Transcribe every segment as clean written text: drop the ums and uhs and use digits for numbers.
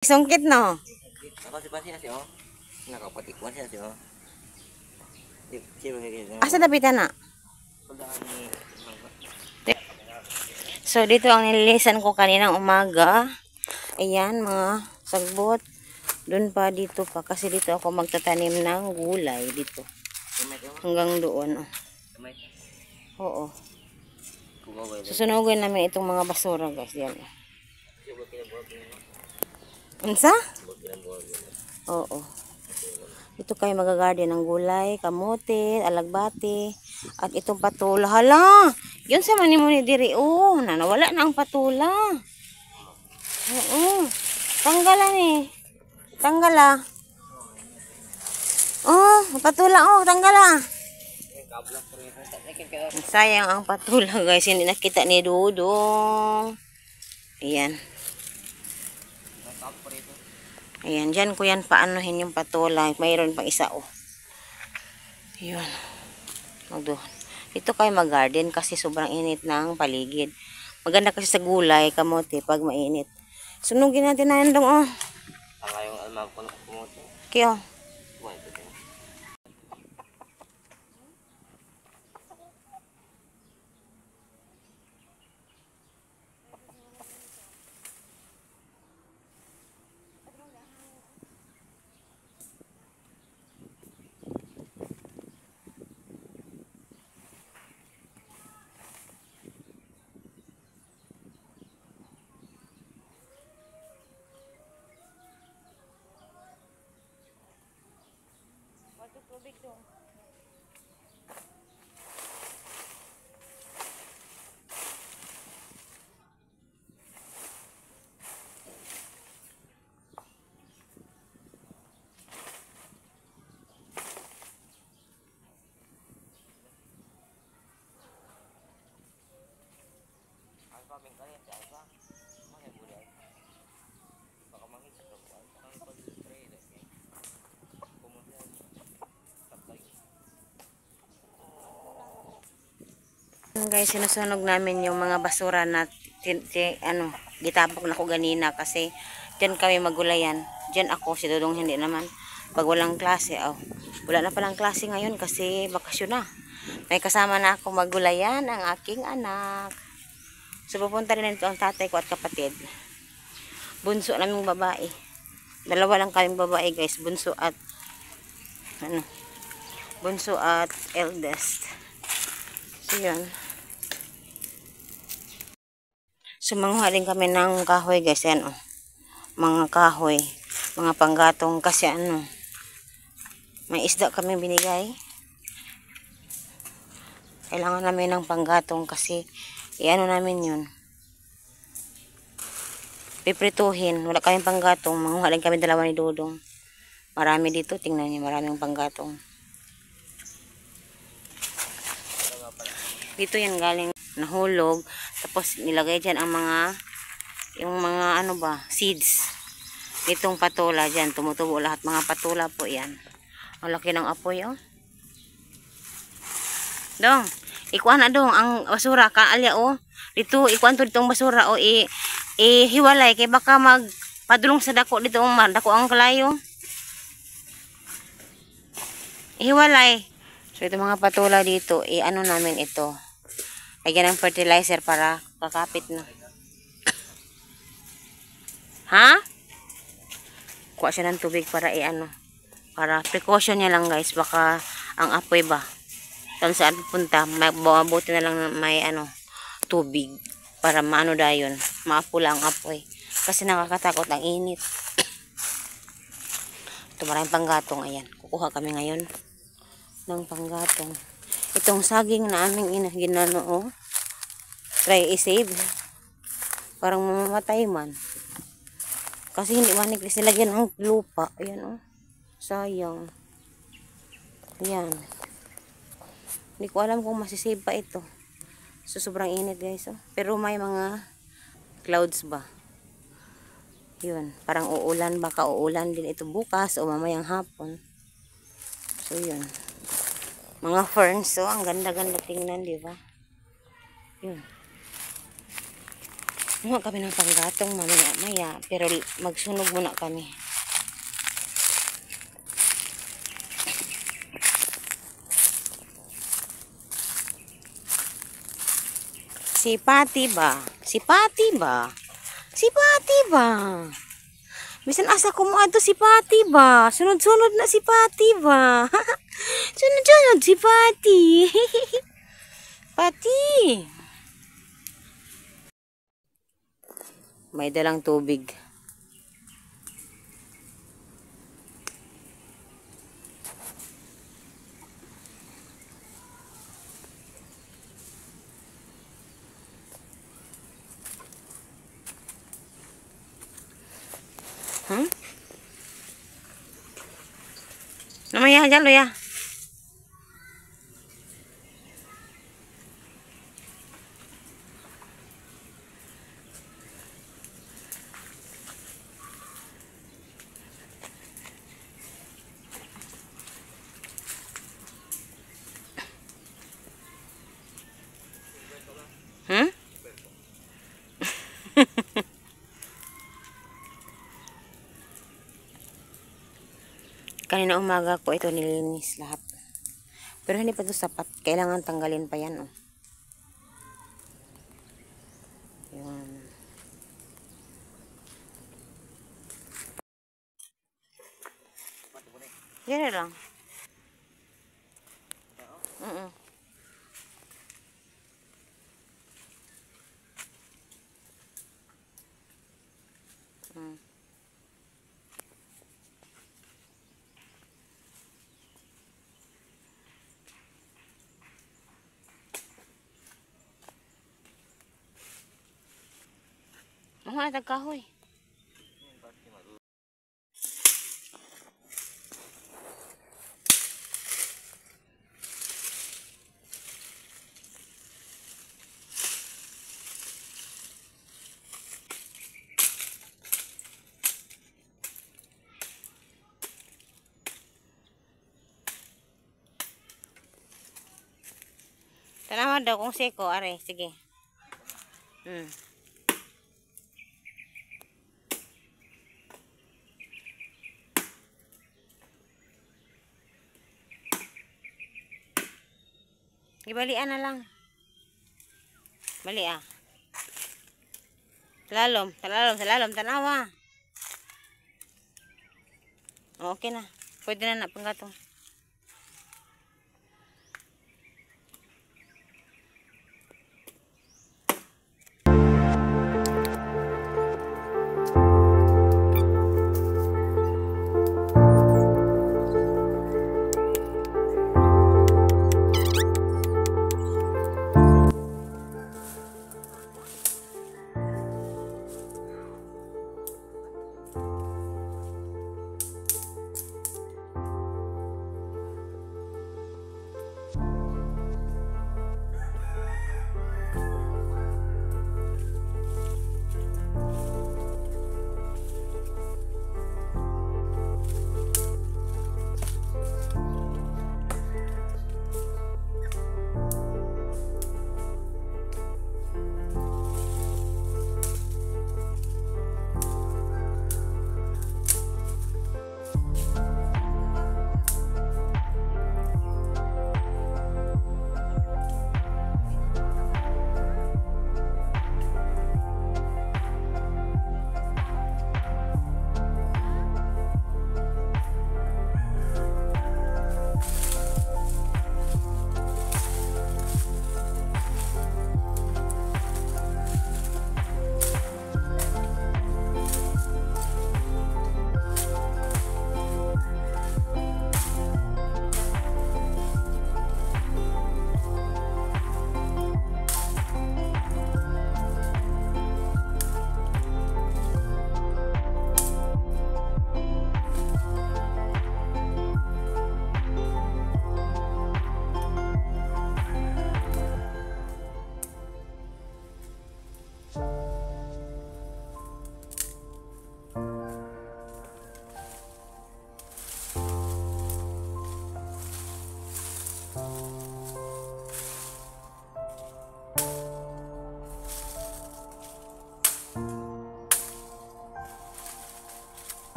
Sungkit no. Nakasipan siya oh. Nakapatikwan siya oh. Asa dapitan na? So dito ang nililisan ko kaninang umaga. Ayan mga sagbot. Doon pa dito pa kasi dito ako magtatanim ng gulay dito. Hanggang doon oh. Oo. Susunugin namin itong mga basura guys. Yan. Unsa? Oo. Ito kayo magagarden ng gulay, kamote, alagbati, at itong patula. Hala! Yun sa manimuni diri. Oh, nawala na ang patula. Oo. Tanggalan eh. Tanggala. Oh, patula oh, tanggala. Sayang ang patula guys, hindi nakita ni Dudong. Ayan. Ayan, dyan ko yan paanohin yung patula. Mayroon pang isa oh. Ayan. Ito kayo mag-garden kasi sobrang init ng paligid. Maganda kasi sa gulay, kamote, pag mainit. Sunugin natin na yan dong oh. Ang ayong almang kamote. Kyo. Tubig dong. Guys, sinusunog namin yung mga basura na gitapok na ko ganina kasi dyan kami magulayan. Dyan ako, si Dudong hindi naman. Pag walang klase, wala na palang klase ngayon kasi bakasyon na. May kasama na ako magulayan ang aking anak. So pupunta rin nito ang tatay ko at kapatid. Bunso naming babae. Dalawa lang kaming babae guys, bunso at eldest. So yun. So manguha din kami ng kahoy guys, yan oh. Mga kahoy, mga panggatong kasi may isda kami binigay. Kailangan namin ng panggatong kasi namin yun. Piprituhin, wala kaming panggatong, manguha din kami dalawa ni Dudong. Marami dito, tingnan niyo, maraming panggatong. Dito yan galing nahulog, tapos nilagay dyan ang yung mga seeds. Itong patula dyan, tumutubo lahat mga patula po yan. Ang laki ng apoy oh. Dong, ikuha na dong ang basura kaalya oh. Dito ikuha to ditong basura oh, hiwalay kay baka magpadulong sa dako dito dako ang kalayo. Hiwalay. So ito mga patula dito, namin ito. Lagyan ng fertilizer para kakapit na. Ha? Kuha siya ng tubig para para precaution niya lang guys, baka ang apoy ba kung saan pupunta, mabuti na lang may tubig para dayon, maapula ang apoy kasi nakakatakot ang init. Ito maraming panggatong, ayan, kukuha kami ngayon ng panggatong. Itong saging na aming ginano oh, try i-save, parang mamamatay man kasi hindi manik silagyan ng lupa. Ayan oh, sayang. Ayan, hindi ko alam kung masisave pa ito. So sobrang init guys oh. Pero may mga clouds ba, yun, parang uulan, baka uulan din ito bukas o mamayang hapon. So yun, mga ferns oh, ang ganda-ganda tingnan, di ba? Yun. Kumuha kami ng panggatong mamaya-maya. Pero magsunog muna kami. Si Pati ba? Si Pati ba? Si Pati ba? Bisan asa ko mo ato si Pati ba? Sunod-sunod na si Pati ba? Sunod-sunod si Pati. Pati. May dalang tubig. Hmm? Namaya dyan, Loya. Hmm? Kanina umaga ko ito nilinis lahat. Pero hindi pa ito sapat. Kailangan tanggalin pa yan, oh. Yun. Yan lang. Mga nagkahoy. Tanawa daw kung seko, are, sige. Ibalian na lang. Bali ah. Talalom, tanawa. Okay na. Pwede na panggatong.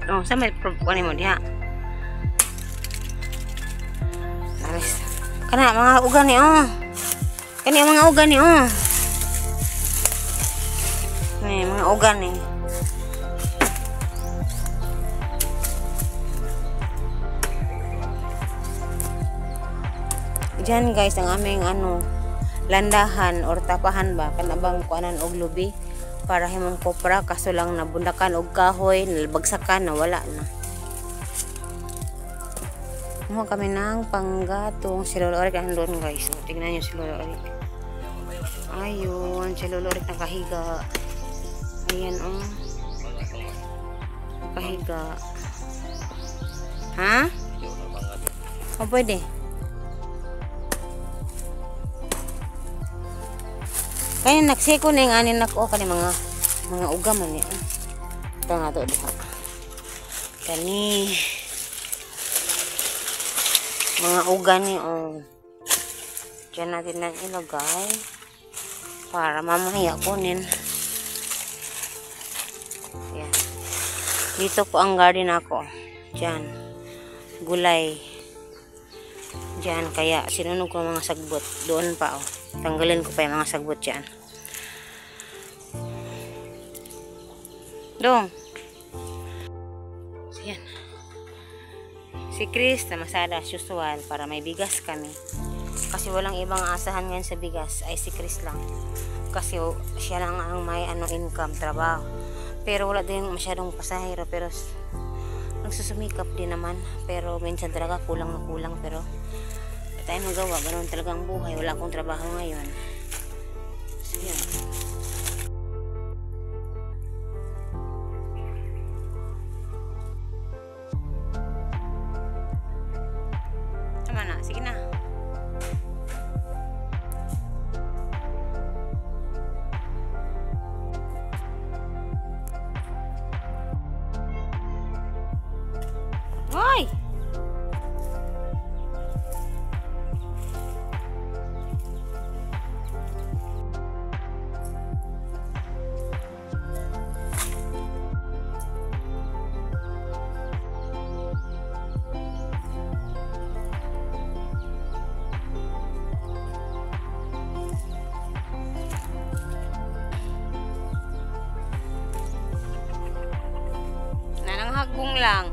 Oh, sa may kunin mo diha. Alis. Kana mga ugan ni oh. Kani mga ugan ni oh. Ni mga ugan ni. Diyan guys ang aming landahan or tapahan ba kanabang kuanan og lubi para himong kopra kaso lang nabundakan og kahoy nalbagsakan na wala na. Mo kami ng panggatong si Lolo Orik andun guys. So, tingnan niyo si Lolo Orik. Ayun, si Lolo Orik nakahiga. Ayan oh. Nakahiga. Ha? O pwede. Kaya nagsiko na yung anin ako kani mga ugaman niya. Ito nga to diha. Kani mga ugan ni oh. Diyan natin lang ilagay para mamaya kunin. Yan. Dito po ang garden ako. Diyan. Gulay. Diyan kaya sinunog ko mga sagbot. Doon pa oh. Tanggalin ko pa yung mga sagbot dyan. Dong. So, yan. Si Chris na masada as usual para may bigas kami. Kasi walang ibang asahan ngayon sa bigas ay si Chris lang. Kasi siya lang ang may income, trabaho. Pero wala din masyadong pasahero. Pero nagsusumikap din naman. Pero minsan talaga kulang na kulang. Pero tayo magawa, ganoon talagang buhay. Wala akong trabaho ngayon. So yan. Tama na, sige na. Hoy! Nananghagbong lang.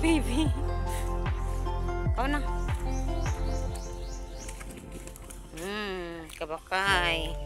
Baby. Ikaw na. Kabakay.